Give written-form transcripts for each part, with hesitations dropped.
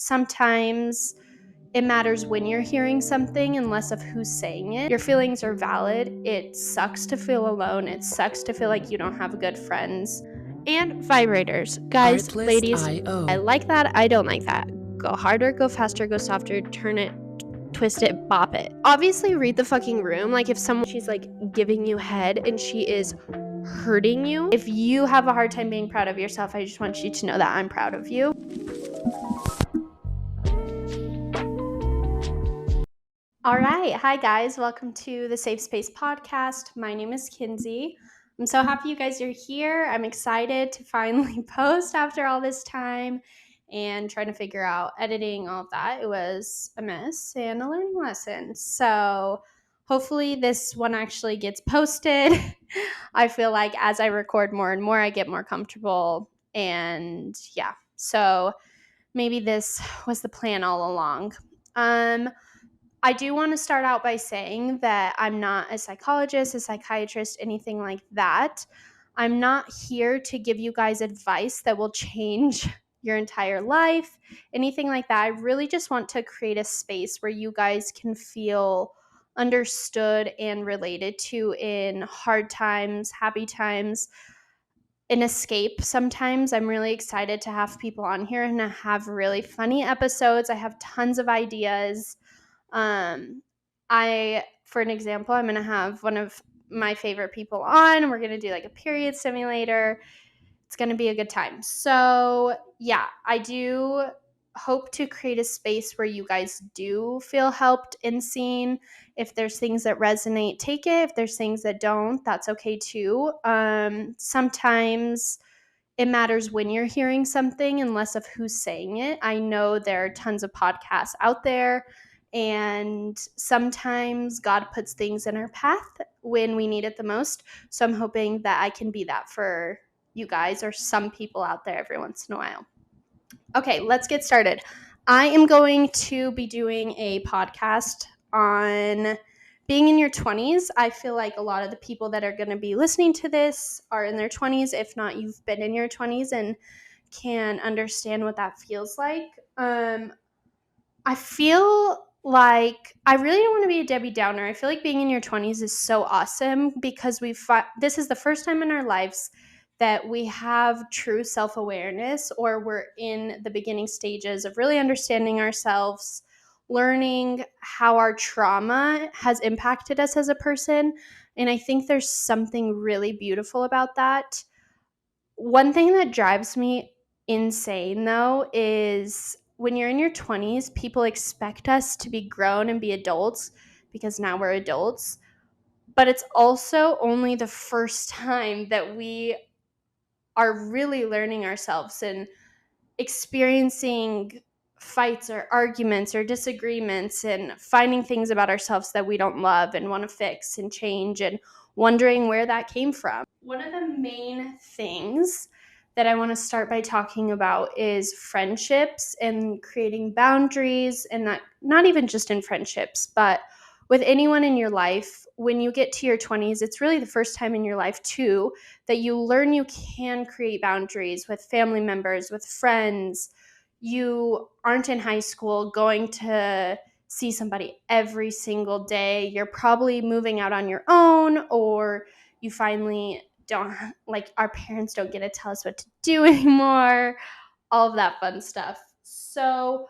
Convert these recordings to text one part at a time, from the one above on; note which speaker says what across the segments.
Speaker 1: sometimes it matters when you're hearing something and less of who's saying it. Your feelings are valid. It sucks to feel alone. It sucks to feel like you don't have good friends. And vibrators. Guys, ladies, I like that. I don't like that. Go harder, go faster, go softer, turn it, twist it, bop it. Obviously, read the fucking room. Like, if she's like giving you head and she is hurting you, if you have a hard time being proud of yourself, I just want you to know that I'm proud of you. All right. Hi, guys. Welcome to the Safe Space Podcast. My name is Kinsey. I'm so happy you guys are here. I'm excited to finally post after all this time and trying to figure out editing, all of that. It was a mess and a learning lesson. So hopefully this one actually gets posted. I feel like as I record more and more, I get more comfortable. And yeah, so maybe this was the plan all along. I do want to start out by saying that I'm not a psychologist, a psychiatrist, anything like that. I'm not here to give you guys advice that will change your entire life, anything like that. I really just want to create a space where you guys can feel understood and related to in hard times, happy times, an escape sometimes. I'm really excited to have people on here and to have really funny episodes. I have tons of ideas. For an example, I'm going to have one of my favorite people on, and we're going to do like a period simulator. It's going to be a good time. So yeah, I do hope to create a space where you guys do feel helped and seen. If there's things that resonate, take it. If there's things that don't, that's okay too. Sometimes it matters when you're hearing something and less of who's saying it. I know there are tons of podcasts out there, and sometimes God puts things in our path when we need it the most. So I'm hoping that I can be that for you guys or some people out there every once in a while. Okay, let's get started. I am going to be doing a podcast on being in your 20s. I feel like a lot of the people that are going to be listening to this are in their 20s. If not, you've been in your 20s and can understand what that feels like. I feel like I really don't want to be a Debbie Downer. I feel like being in your 20s is so awesome because this is the first time in our lives that we have true self-awareness, or we're in the beginning stages of really understanding ourselves, learning how our trauma has impacted us as a person. And I think there's something really beautiful about that. One thing that drives me insane, though, is when you're in your 20s, people expect us to be grown and be adults because now we're adults. But it's also only the first time that we are really learning ourselves and experiencing fights or arguments or disagreements and finding things about ourselves that we don't love and want to fix and change and wondering where that came from. One of the main things that I want to start by talking about is friendships and creating boundaries, and that not even just in friendships, but with anyone in your life. When you get to your 20s, it's really the first time in your life too that you learn you can create boundaries with family members, with friends. You aren't in high school going to see somebody every single day. You're probably moving out on your own, or you finally don't, like, our parents don't get to tell us what to do anymore, all of that fun stuff. So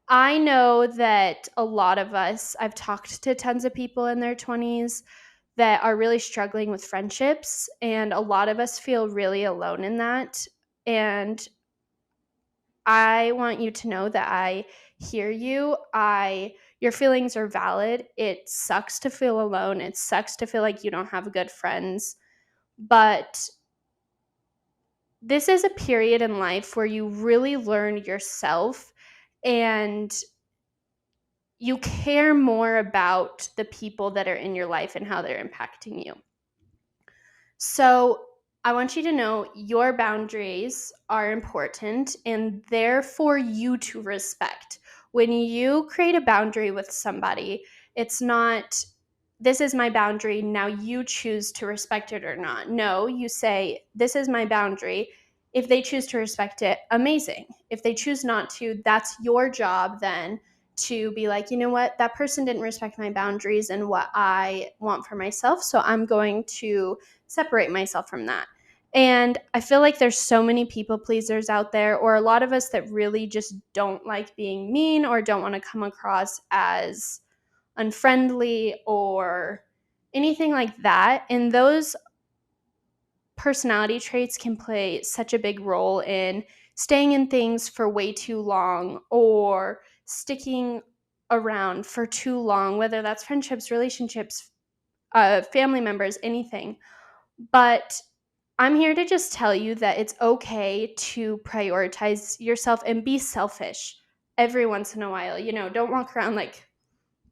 Speaker 1: I know that a lot of us, I've talked to tons of people in their 20s that are really struggling with friendships, and a lot of us feel really alone in that. And I want you to know that I hear you. Your feelings are valid. It sucks to feel alone. It sucks to feel like you don't have good friends. But this is a period in life where you really learn yourself and you care more about the people that are in your life and how they're impacting you. So I want you to know your boundaries are important and they're for you to respect. When you create a boundary with somebody, it's not, this is my boundary, now you choose to respect it or not. No, you say, this is my boundary. If they choose to respect it, amazing. If they choose not to, that's your job then to be like, you know what, that person didn't respect my boundaries and what I want for myself, so I'm going to separate myself from that. And I feel like there's so many people pleasers out there, or a lot of us that really just don't like being mean or don't want to come across as unfriendly or anything like that. And those personality traits can play such a big role in staying in things for way too long or sticking around for too long, whether that's friendships, relationships, family members, anything. But I'm here to just tell you that it's okay to prioritize yourself and be selfish every once in a while. Don't walk around like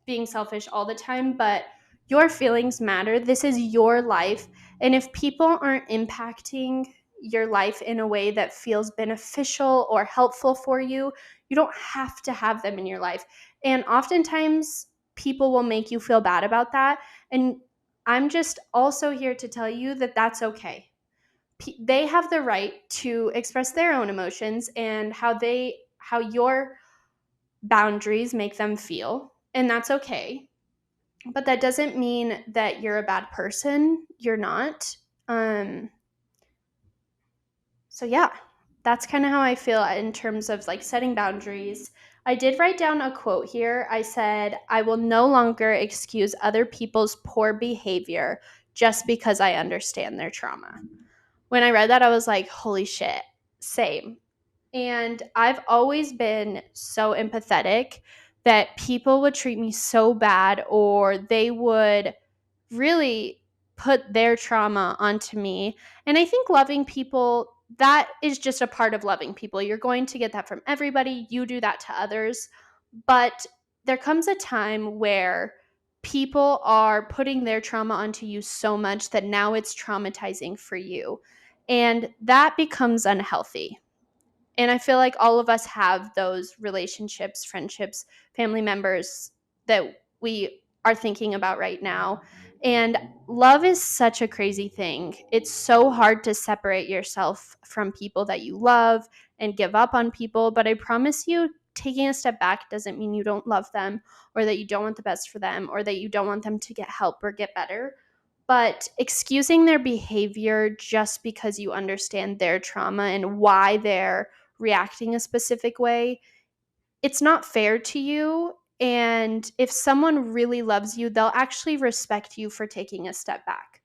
Speaker 1: being selfish all the time, but your feelings matter. This is your life. And if people aren't impacting your life in a way that feels beneficial or helpful for you, you don't have to have them in your life. And oftentimes, people will make you feel bad about that. And I'm just also here to tell you that that's okay. They have the right to express their own emotions and how your boundaries make them feel, and that's okay. But that doesn't mean that you're a bad person. You're not. Um, so yeah, that's kind of how I feel in terms of like setting boundaries. I did write down a quote here. I said, I will no longer excuse other people's poor behavior just because I understand their trauma. When I read that, I was like, holy shit, same. And I've always been so empathetic that people would treat me so bad, or they would really put their trauma onto me. And I think loving people, that is just a part of loving people. You're going to get that from everybody. You do that to others. But there comes a time where people are putting their trauma onto you so much that now it's traumatizing for you. And that becomes unhealthy. And I feel like all of us have those relationships, friendships, family members that we are thinking about right now. And love is such a crazy thing. It's so hard to separate yourself from people that you love and give up on people. But I promise you, taking a step back doesn't mean you don't love them, or that you don't want the best for them, or that you don't want them to get help or get better. But excusing their behavior just because you understand their trauma and why they're reacting a specific way, it's not fair to you. And if someone really loves you, they'll actually respect you for taking a step back.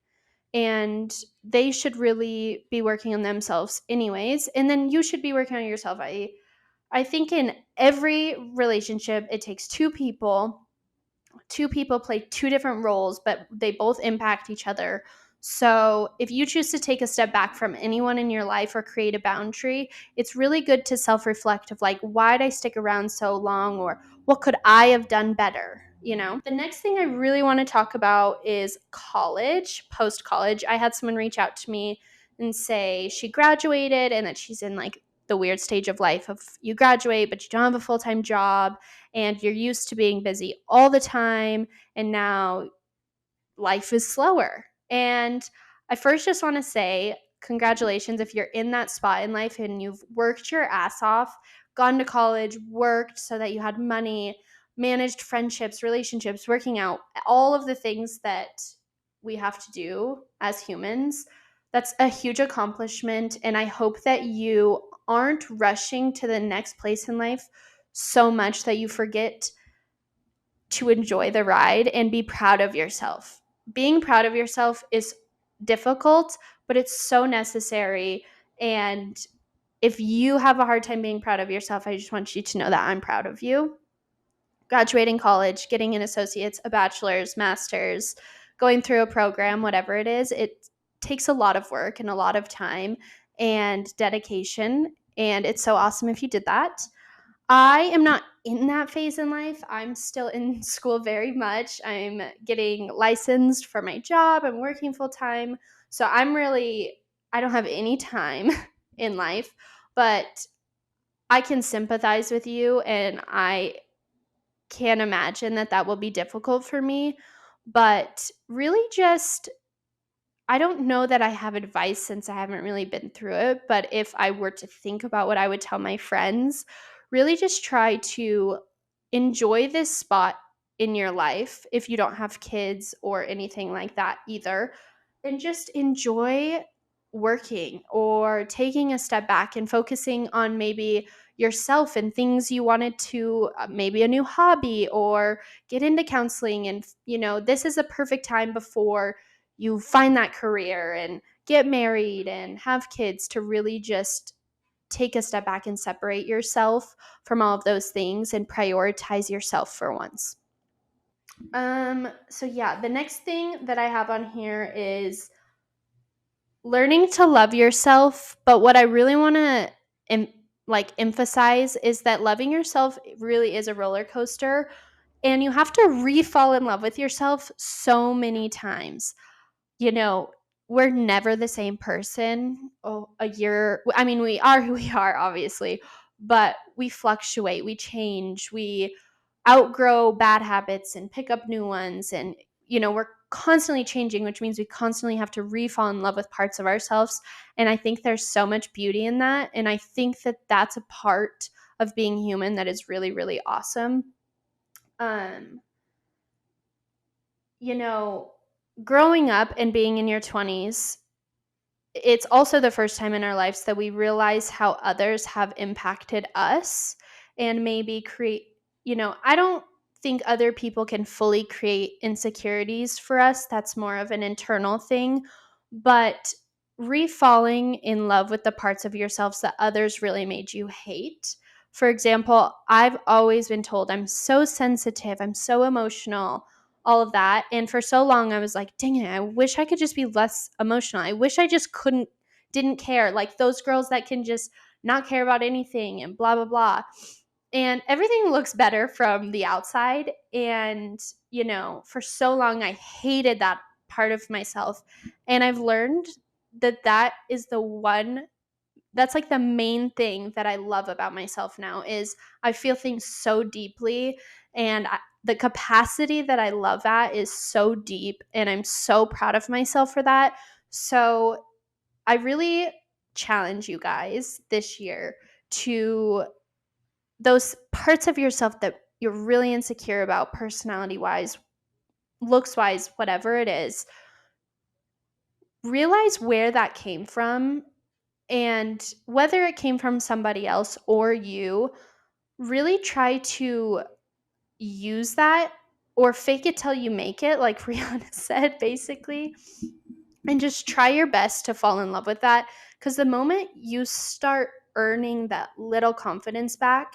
Speaker 1: And they should really be working on themselves anyways. And then you should be working on yourself. I think in every relationship, it takes two people play two different roles, but they both impact each other. So if you choose to take a step back from anyone in your life or create a boundary, it's really good to self-reflect of like, why did I stick around so long, or what could I have done better? The next thing I really want to talk about is college, post college. I had someone reach out to me and say she graduated and that she's in like the weird stage of life of you graduate, but you don't have a full-time job and you're used to being busy all the time, and now life is slower. And I first just want to say congratulations if you're in that spot in life and you've worked your ass off, gone to college, worked so that you had money, managed friendships, relationships, working out, all of the things that we have to do as humans. That's a huge accomplishment. And I hope that you aren't rushing to the next place in life so much that you forget to enjoy the ride and be proud of yourself. Being proud of yourself is difficult, but it's so necessary. And if you have a hard time being proud of yourself, I just want you to know that I'm proud of you. Graduating college, getting an associate's, a bachelor's, master's, going through a program, whatever it is, it takes a lot of work and a lot of time and dedication. And it's so awesome if you did that. I am not in that phase in life. I'm still in school very much. I'm getting licensed for my job. I'm working full time. So I don't have any time in life, but I can sympathize with you, and I can imagine that that will be difficult for me. But really just I don't know that I have advice since I haven't really been through it, but if I were to think about what I would tell my friends, really just try to enjoy this spot in your life if you don't have kids or anything like that either. And just enjoy working or taking a step back and focusing on maybe yourself and things you wanted to, maybe a new hobby or get into counseling. And, this is a perfect time before you find that career and get married and have kids to really just take a step back and separate yourself from all of those things and prioritize yourself for once. So yeah, the next thing that I have on here is learning to love yourself, but what I really want to emphasize is that loving yourself really is a roller coaster and you have to re-fall in love with yourself so many times. you know, we're never the same person. Oh, a year. I mean, we are who we are, obviously, but we fluctuate, we change, we outgrow bad habits and pick up new ones. And, we're constantly changing, which means we constantly have to re fall in love with parts of ourselves. And I think there's so much beauty in that. And I think that that's a part of being human that is really, really awesome. Um, you know, Growing up and being in your 20s, it's also the first time in our lives that we realize how others have impacted us and maybe I don't think other people can fully create insecurities for us. That's more of an internal thing. But re-falling in love with the parts of yourselves that others really made you hate. For example, I've always been told I'm so sensitive, I'm so emotional, all of that. And for so long, I was like, dang it, I wish I could just be less emotional. I wish I just didn't care. Like those girls that can just not care about anything and blah, blah, blah. And everything looks better from the outside. And, for so long, I hated that part of myself. And I've learned that that is the one that's like the main thing that I love about myself now is I feel things so deeply and the capacity that I love at is so deep and I'm so proud of myself for that. So I really challenge you guys this year to those parts of yourself that you're really insecure about personality wise, looks wise, whatever it is, realize where that came from and whether it came from somebody else or you, really try to use that or fake it till you make it, like Rihanna said, basically. And just try your best to fall in love with that. Because the moment you start earning that little confidence back,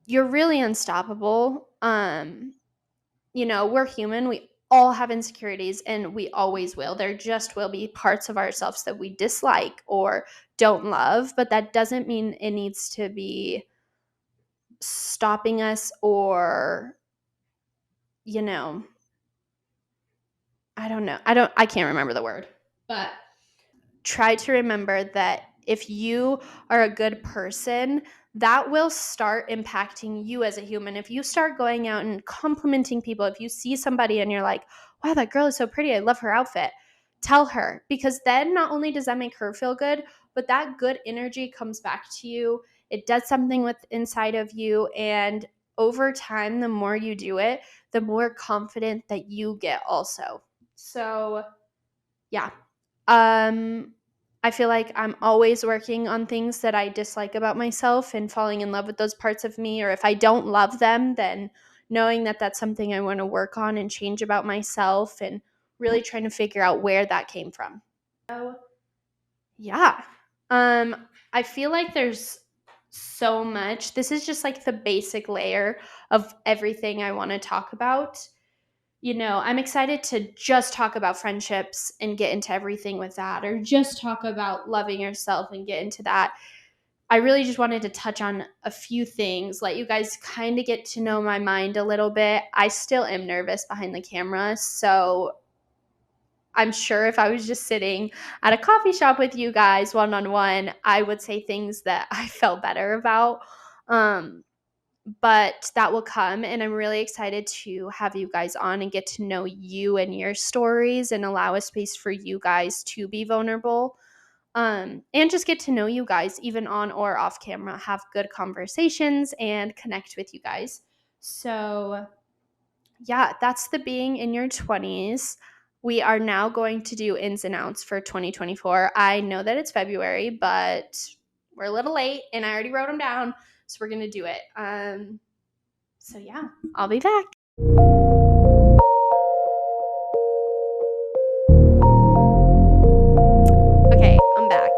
Speaker 1: you're really unstoppable. We're human. We all have insecurities and we always will. There just will be parts of ourselves that we dislike or don't love, but that doesn't mean it needs to be stopping us or, you know, I don't know. I can't remember the word. But try to remember that if you are a good person, that will start impacting you as a human. If you start going out and complimenting people, if you see somebody and you're like, wow, that girl is so pretty, I love her outfit, tell her. Because then not only does that make her feel good, but that good energy comes back to you. It does something with inside of you. And over time, the more you do it, the more confident that you get also. So, yeah, um, I feel like I'm always working on things that I dislike about myself and falling in love with those parts of me. Or if I don't love them, then knowing that that's something I want to work on and change about myself and really trying to figure out where that came from. So, yeah. Um, I feel like there's so much. This is just like the basic layer of everything I want to talk about. I'm excited to just talk about friendships and get into everything with that, or just talk about loving yourself and get into that. I really just wanted to touch on a few things, let you guys kind of get to know my mind a little bit. I still am nervous behind the camera, so I'm sure if I was just sitting at a coffee shop with you guys one on one, I would say things that I felt better about. Um, but that will come, and I'm really excited to have you guys on and get to know you and your stories and allow a space for you guys to be vulnerable, and just get to know you guys even on or off camera, have good conversations and connect with you guys. So yeah, that's the being in your 20s. We are now going to do ins and outs for 2024. I know that it's February, but we're a little late and I already wrote them down, so we're going to do it. So yeah, I'll be back. Okay, I'm back.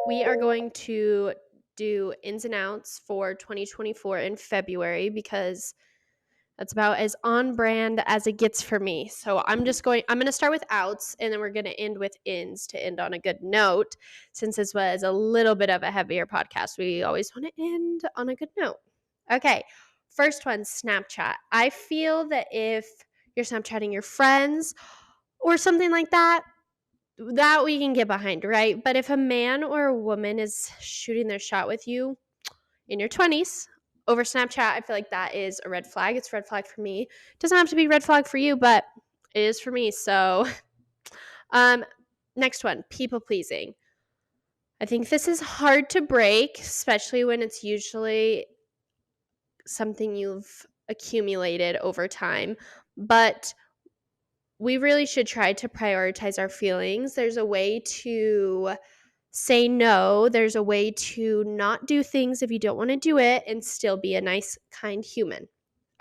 Speaker 1: We are going to do ins and outs for 2024 in February because that's about as on brand as it gets for me. So I'm going to start with outs and then we're going to end with ins to end on a good note. Since this was a little bit of a heavier podcast, we always want to end on a good note. Okay. First one, Snapchat. I feel that if you're Snapchatting your friends or something like that we can get behind, right? But if a man or a woman is shooting their shot with you in your 20s over Snapchat, I feel like that is a red flag. It's a red flag for me. It doesn't have to be a red flag for you, but it is for me. So next one, people pleasing. I think this is hard to break, especially when it's usually something you've accumulated over time. But we really should try to prioritize our feelings. There's a way to say no. There's a way to not do things if you don't want to do it and still be a nice, kind human.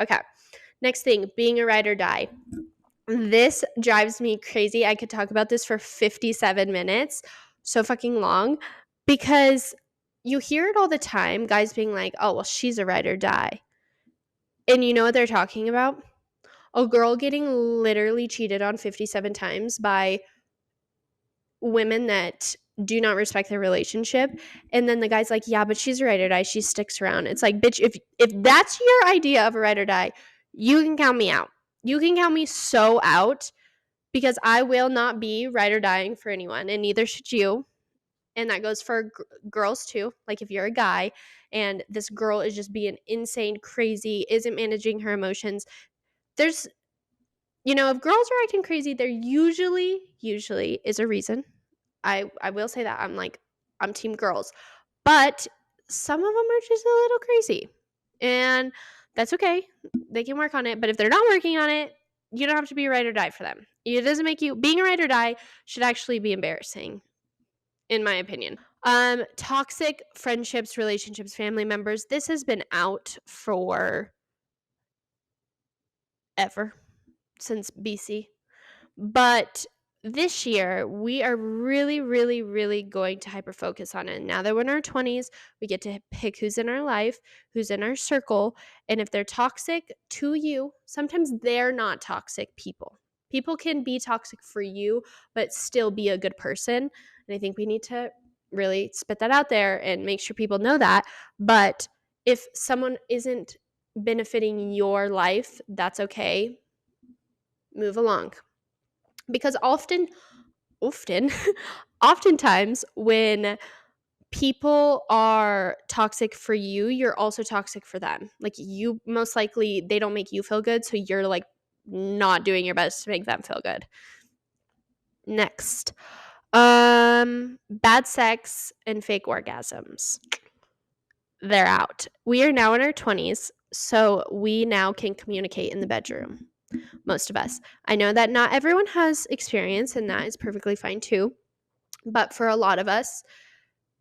Speaker 1: Okay. Next thing, being a ride or die. This drives me crazy. I could talk about this for 57 minutes. So fucking long. Because you hear it all the time, guys being like, oh, well, she's a ride or die. And you know what they're talking about? A girl getting literally cheated on 57 times by women that do not respect their relationship, and then the guy's like, yeah, but she's a ride or die, she sticks around. It's like, bitch, if that's your idea of a ride or die, you can count me out. You can count me so out, because I will not be ride or dying for anyone, and neither should you. And that goes for girls too. Like, if you're a guy and this girl is just being insane, crazy, isn't managing her emotions, there's, if girls are acting crazy, there usually is a reason. I will say that. I'm team girls. But some of them are just a little crazy. And that's okay. They can work on it. But if they're not working on it, you don't have to be a ride or die for them. It doesn't make you, being a ride or die should actually be embarrassing, in my opinion. Toxic friendships, relationships, family members. This has been out for ever, since BC. But this year, we are really, really, really going to hyper focus on it. Now that we're in our 20s, we get to pick who's in our life, who's in our circle. And if they're toxic to you, sometimes they're not toxic people. People can be toxic for you, but still be a good person. And I think we need to really spit that out there and make sure people know that. But if someone isn't benefiting your life, that's okay. Move along. Because oftentimes when people are toxic for you, you're also toxic for them. Like, you most likely, they don't make you feel good, so you're like not doing your best to make them feel good. Next, bad sex and fake orgasms. They're out. We are now in our 20s, so we now can communicate in the bedroom. Most of us. I know that not everyone has experience, and that is perfectly fine too. But for a lot of us,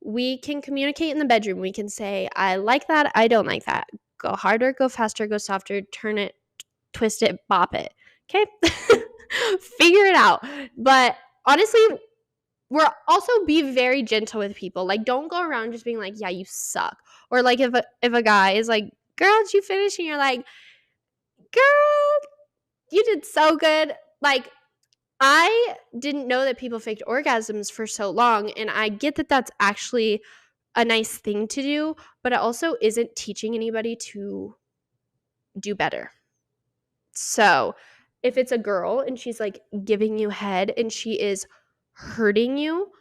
Speaker 1: we can communicate in the bedroom. We can say, I like that, I don't like that. Go harder, go faster, go softer, turn it, twist it, bop it. Okay? Figure it out. But honestly, we're also be very gentle with people. Like, don't go around just being like, yeah, you suck. Or like, if a guy is like, girl, did you finish? And you're like, girl, you did so good. Like, I didn't know that people faked orgasms for so long, and I get that that's actually a nice thing to do, but it also isn't teaching anybody to do better. So if it's a girl and she's like giving you head and she is hurting you,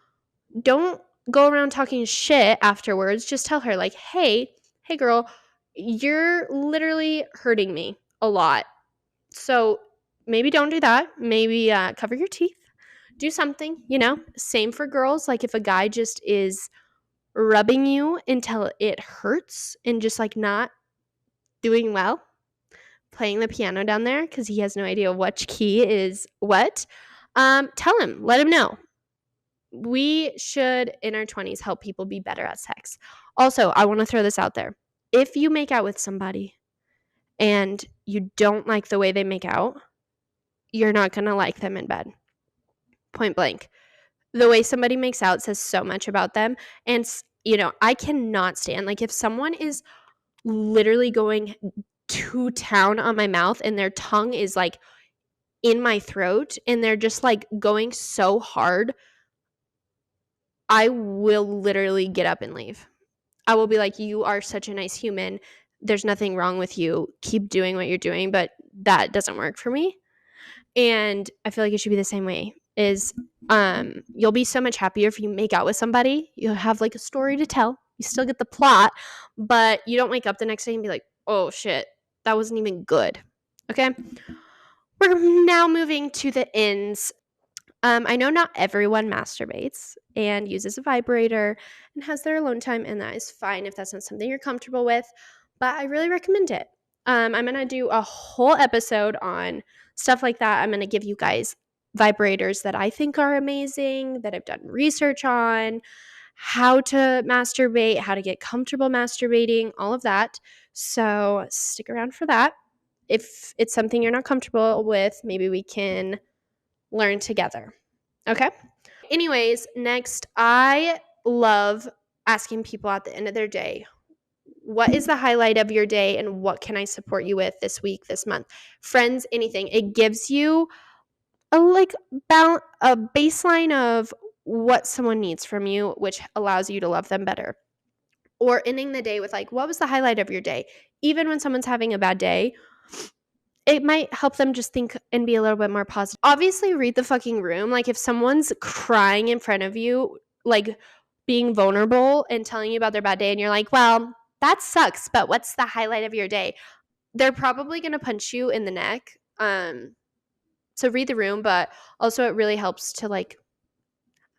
Speaker 1: don't go around talking shit afterwards. Just tell her like, hey girl, you're literally hurting me a lot. So maybe don't do that. Maybe cover your teeth. Do something, Same for girls. Like if a guy just is rubbing you until it hurts and just like not doing well, playing the piano down there because he has no idea which key is what, tell him, let him know. We should, in our 20s, help people be better at sex. Also, I want to throw this out there. If you make out with somebody and you don't like the way they make out, you're not going to like them in bed. Point blank. The way somebody makes out says so much about them. And, I cannot stand, like, if someone is literally going to town on my mouth and their tongue is, like, in my throat and they're just, like, going so hard, I will literally get up and leave. I will be like, you are such a nice human. There's nothing wrong with you. Keep doing what you're doing, but that doesn't work for me. And I feel like it should be the same way. You'll be so much happier if you make out with somebody. You'll have like a story to tell. You still get the plot, but you don't wake up the next day and be like, oh shit, that wasn't even good. Okay? We're now moving to the ends. I know not everyone masturbates and uses a vibrator and has their alone time, and that is fine if that's not something you're comfortable with, but I really recommend it. I'm going to do a whole episode on stuff like that. I'm going to give you guys vibrators that I think are amazing, that I've done research on, how to masturbate, how to get comfortable masturbating, all of that. So stick around for that. If it's something you're not comfortable with, maybe we can learn together. Okay? Anyways, next, I love asking people at the end of their day, what is the highlight of your day and what can I support you with this week, this month? Friends, anything. It gives you a baseline of what someone needs from you, which allows you to love them better. Or ending the day with like, what was the highlight of your day? Even when someone's having a bad day, it might help them just think and be a little bit more positive. Obviously, read the fucking room. Like, if someone's crying in front of you, like, being vulnerable and telling you about their bad day, and you're like, well, that sucks, but what's the highlight of your day? They're probably going to punch you in the neck. So read the room, but also it really helps to, like,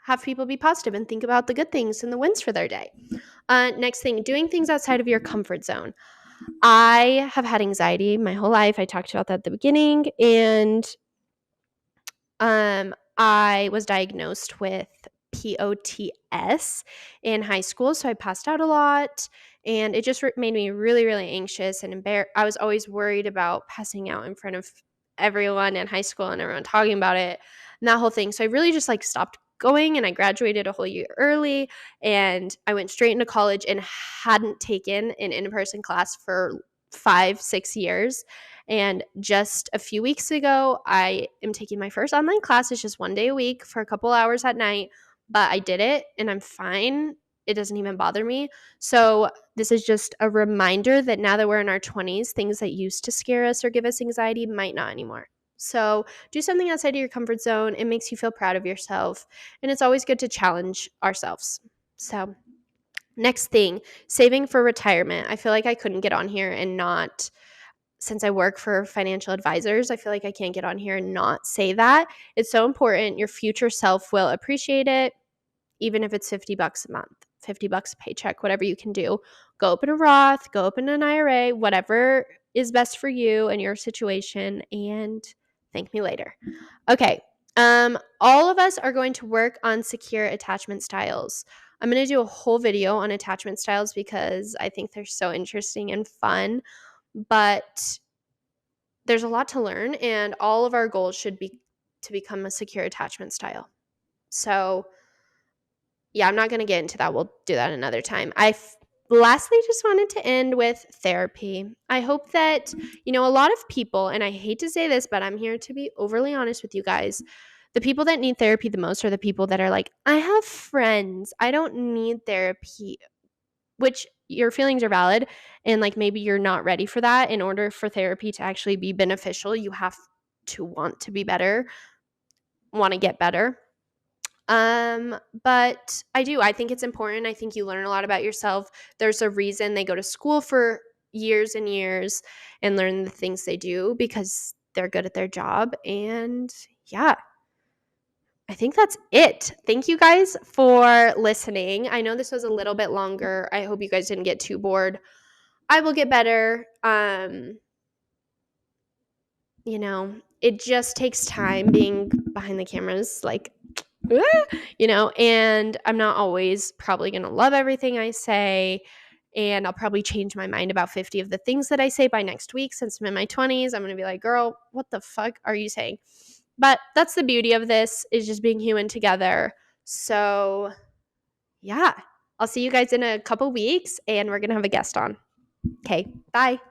Speaker 1: have people be positive and think about the good things and the wins for their day. Next thing, doing things outside of your comfort zone. I have had anxiety my whole life. I talked about that at the beginning. And I was diagnosed with POTS in high school. So I passed out a lot. And it just made me really, really anxious and embarrassed. I was always worried about passing out in front of everyone in high school and everyone talking about it and that whole thing. So I really just like stopped going, and I graduated a whole year early, and I went straight into college and hadn't taken an in-person class for 5-6 years. And just a few weeks ago, I am taking my first online class. It's just one day a week for a couple hours at night, but I did it and I'm fine. It doesn't even bother me. So this is just a reminder that now that we're in our 20s, things that used to scare us or give us anxiety might not anymore. So do something outside of your comfort zone. It makes you feel proud of yourself. And it's always good to challenge ourselves. So next thing, saving for retirement. I feel like I couldn't get on here and not, since I work for financial advisors, I feel like I can't get on here and not say that. It's so important. Your future self will appreciate it, even if it's $50 a month, $50 a paycheck, whatever you can do. Go open a Roth, go open an IRA, whatever is best for you and your situation, and thank me later. Okay. All of us are going to work on secure attachment styles. I'm going to do a whole video on attachment styles because I think they're so interesting and fun, but there's a lot to learn, and all of our goals should be to become a secure attachment style. So yeah, I'm not going to get into that. We'll do that another time. Lastly just wanted to end with therapy. I hope that, a lot of people, and I hate to say this, but I'm here to be overly honest with you guys. The people that need therapy the most are the people that are like, I have friends. I don't need therapy, which your feelings are valid. And like, maybe you're not ready for that. In order for therapy to actually be beneficial, you have to want to be better, want to get better. But I think it's important. I think you learn a lot about yourself. There's a reason they go to school for, years and years and learn the things they do because they're good at their job. And yeah, I think that's it. Thank you guys for listening. I know this was a little bit longer. I hope you guys didn't get too bored. I will get better. You know, it just takes time being behind the cameras, like, and I'm not always probably going to love everything I say. And I'll probably change my mind about 50 of the things that I say by next week. Since I'm in my 20s, I'm going to be like, girl, what the fuck are you saying? But that's the beauty of this, is just being human together. So yeah, I'll see you guys in a couple weeks, and we're going to have a guest on. Okay, bye.